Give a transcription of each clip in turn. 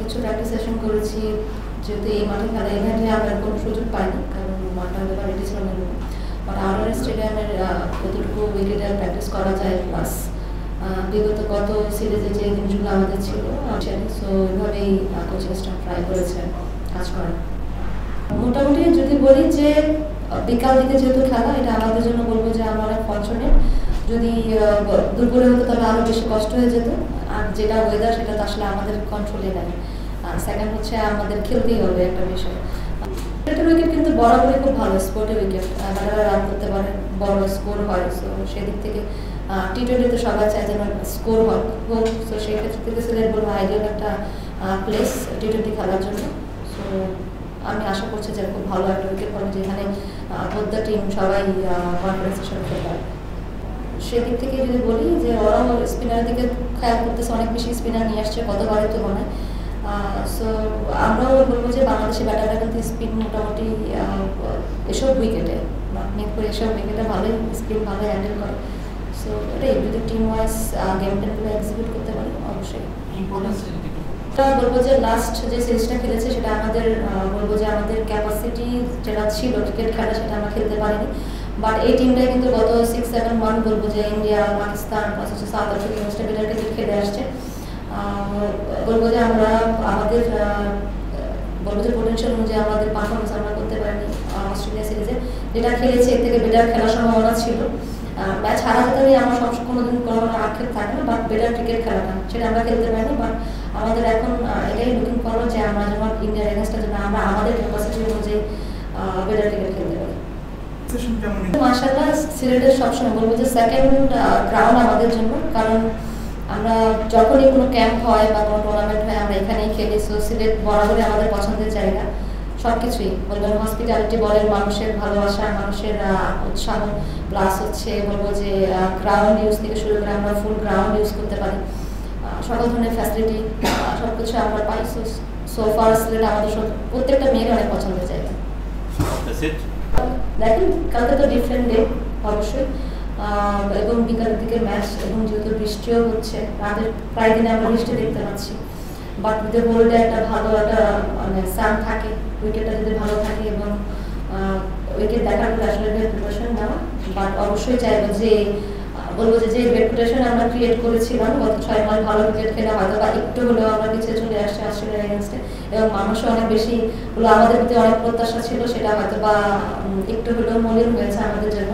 কিছু practice session করেছি, যেহেতু এই মাঠে খেলা ইভেন্টে আমরা কোনো সুযোগ পাইনি, কারণ মাঠটা হয়তো বা রেডি ছিল না। বাট আউটডোর স্টেডিয়ামের কতটুকু উইকেটে প্র্যাকটিস করা যায়, প্লাস বিগত কত সিরিজে যে জিনিসগুলো আমাদের ছিল, সো ওইভাবেই কোচিং স্টাফ ট্রাই করেছে কাজ করার। মোটামুটি যদি বলি যে বিকাল দিকে যেহেতু খেলা, এটা আমাদের জন্য বলবো যে আমরা অনেক ফর্চুনেট। যদি দুপুরে হতো তাহলে আরও বেশি কষ্ট হয়ে যেত, আর যেটা ওয়েদার সেটা তো আসলে আমাদের কন্ট্রোলে নেই। আর সেকেন্ড হচ্ছে আমাদের খেলতেই হবে একটা বিষয়। ক্রিকেটের উইকেট কিন্তু বরাবরই খুব ভালো স্পোর্টের উইকেট, ব্যাটাররা রান করতে পারে, বড় স্কোর হয়। সো সেদিক থেকে টি-20 সবাই চায় যেন স্কোর হোক। সো সেই ক্ষেত্রে থেকে সিলেট বলবো আইডিয়াল একটা প্লেস টি-20 খেলার জন্য। সো আমি আশা করছি যে খুব ভালো একটা উইকেট পাবে, যেখানে বোদ্দা টিম সবাই কনফিডেন্সের সাথে খেলতে পারে। সেদিক থেকে যদি বলি যে ওরাও স্পিনারের দিকে খেয়াল করতেছে, অনেক বেশি স্পিনার নিয়ে আসছে গতবারের তুলনায়। সো আমরাও বলবো যে বাংলাদেশের ব্যাটাররা কিন্তু স্পিন মোটামুটি এসব উইকেটে মেক করে এসব উইকেটে ভালোই স্পিন ভালো হ্যান্ডেল করে। সো এটাই যদি টিম ওয়াইজ গেম প্ল্যানগুলো এক্সিকিউট করতে পারি অবশ্যই। বলবো যে লাস্ট যে সিরিজটা খেলেছে সেটা আমাদের বলবো যে আমাদের ক্যাপাসিটি যেটা ছিল ক্রিকেট খেলা সেটা আমরা খেলতে পারিনি। বাট এই টিমটাই কিন্তু গত 6-7 মান্থ বলবো যে India, Pakistan, south Africa university better cricket খেলে আসছে। বলবো যে আমরা আমাদের বলবো যে পোটেনশিয়াল অনুযায়ী আমাদের পারফরমেন্স আমরা করতে পারিনি অস্ট্রেলিয়া সিরিজে। যেটা খেলেছে এর থেকে বেটার খেলার সম্ভাবনা ছিল। ম্যাচ হারা যেতে নিয়ে আমার সব কোনোদিন কোনো আক্ষেপ থাকে না, বাট বেটার ক্রিকেট খেলাটা সেটা আমরা খেলতে পারিনি। বাট আমাদের এখন এটাই লুকিং করো যে আমরা যেমন ইন্ডিয়ার এগেনস্টে যেন আমরা আমাদের ক্যাপাসিটি অনুযায়ী বেটার ক্রিকেট খেলতে পারি। মাশাআল্লাহ সিলেটের সবসময় বলবো যে সেকেন্ড গ্রাউন্ড আমাদের জন্য, কারণ আমরা যখনই কোনো ক্যাম্প হয় বা কোনো টুর্নামেন্ট হয় আমরা এখানেই খেলি। সো সিলেট বরাবরই আমাদের পছন্দের জায়গা। সব কিছুই বলবেন, হসপিটালিটি বলেন, মানুষের ভালোবাসা, মানুষের উৎসাহ, প্লাস হচ্ছে বলবো যে গ্রাউন্ড ইউজ থেকে শুরু করে আমরা ফুল গ্রাউন্ড ইউজ করতে পারি, সকল ধরনের ফ্যাসিলিটি সব কিছু আমরা পাই। সো ফার সিলেট আমাদের প্রত্যেকটা মেয়ের অনেক পছন্দের জায়গা। দেখেন কালকে তো ডিফারেন্ট ডে অবশ্যই, এবং বিকালের দিকে ম্যাচ, এবং যেহেতু বৃষ্টিও হচ্ছে, রাতের প্রায় দিনে আমরা বৃষ্টি দেখতে পাচ্ছি। বাট যদি বলতে একটা ভালো একটা মানে সান থাকে, উইকেটটা যদি ভালো থাকে এবং উইকেট দেখার পরে আসলে প্রিপারেশন নেওয়া। বাট অবশ্যই চাইবো যে বলবো যে রেপুটেশন আমরা ক্রিয়েট করেছিলাম গত 6 মাস ভালো ক্রিকেট খেলে হয়তো বা একটু হলেও আমরা পিছিয়ে চলে আসছি অস্ট্রেলিয়ার এগেনস্টে, এবং মানুষও অনেক বেশি হলো আমাদের প্রতি অনেক প্রত্যাশা ছিল, সেটা হয়তো বা একটু হলেও মলিন হয়েছে আমাদের জন্য।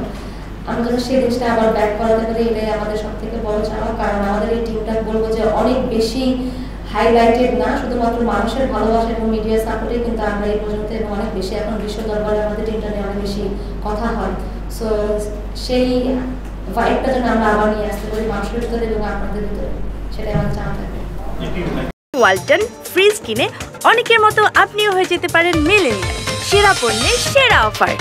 আমরা যদি সেই জিনিসটা আবার ব্যাক করাতে পারি এটাই আমাদের সব থেকে বড় চাওয়া, কারণ আমাদের এই টিমটা বলবো যে অনেক বেশি হাইলাইটেড না, শুধুমাত্র মানুষের ভালোবাসা এবং মিডিয়া সাপোর্টে কিন্তু আমরা এই পর্যন্ত এবং অনেক বেশি এখন বিশ্ব দরবারে আমাদের টিমটা নিয়ে অনেক বেশি কথা হয়। সো সেই ভাইবটা যেন আমরা আবার নিয়ে আসতে পারি মানুষের ভিতরে এবং আপনাদের ভিতরে, সেটাই আমার চাওয়া থাকবে। ওয়ালটন ফ্রিজ কিনে অনেকের মতো আপনিও হয়ে যেতে পারেন মিলেনিয়াল। সেরা পণ্যের সেরা অফার।